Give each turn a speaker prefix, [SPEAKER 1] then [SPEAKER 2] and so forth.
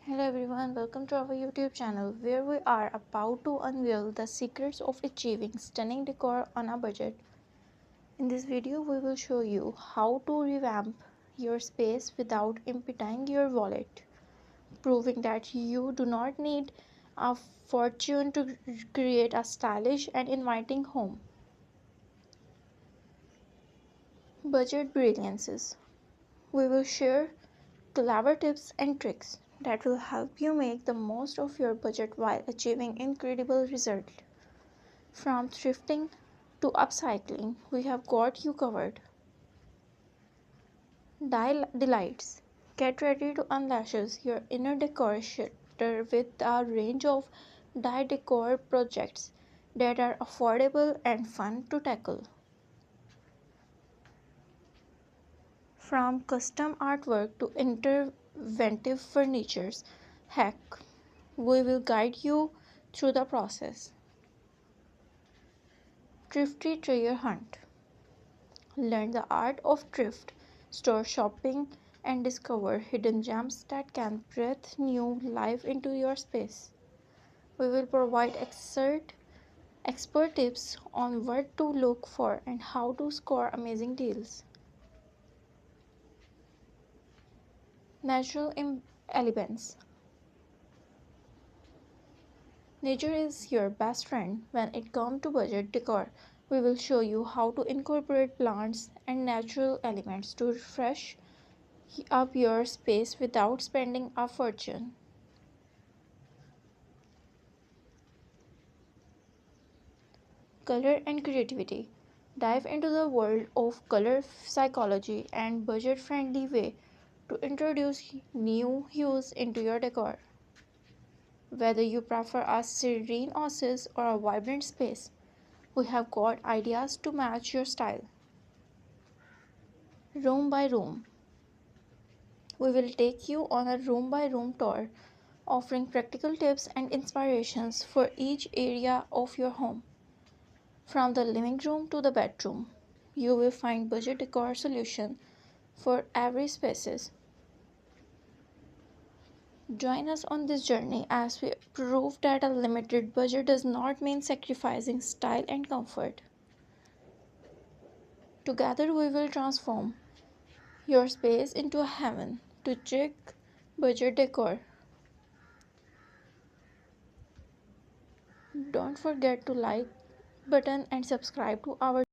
[SPEAKER 1] Hello everyone, welcome to our YouTube channel where we are about to unveil the secrets of achieving stunning decor on a budget. In this video, we will show you how to revamp your space without emptying your wallet, proving that you do not need a fortune to create a stylish and inviting home. Budget Brilliances. We will share clever tips and tricks that will help you make the most of your budget while achieving incredible results. From thrifting to upcycling, we have got you covered. Delights. Get ready to unleash your inner decorator with a range of decor projects that are affordable and fun to tackle. From custom artwork to inventive furniture hack, we will guide you through the process. Thrifty treasure hunt. Learn the art of thrift store shopping and discover hidden gems that can breathe new life into your space. We will provide expert tips on what to look for and how to score amazing deals. Natural elements. Nature is your best friend when it comes to budget decor. We will show you how to incorporate plants and natural elements to refresh up your space without spending a fortune. Color and creativity. Dive into the world of color psychology and budget friendly way to introduce new hues into your decor. Whether you prefer a serene oasis or a vibrant space, we have got ideas to match your style. Room by room. We will take you on a room by room tour, offering practical tips and inspirations for each area of your home. From the living room to the bedroom, you will find budget decor solution for every spaces. Join us on this journey as we prove that a limited budget does not mean sacrificing style and comfort. Together we will transform your space into a heaven to Chic budget decor. Don't forget to like button and subscribe to our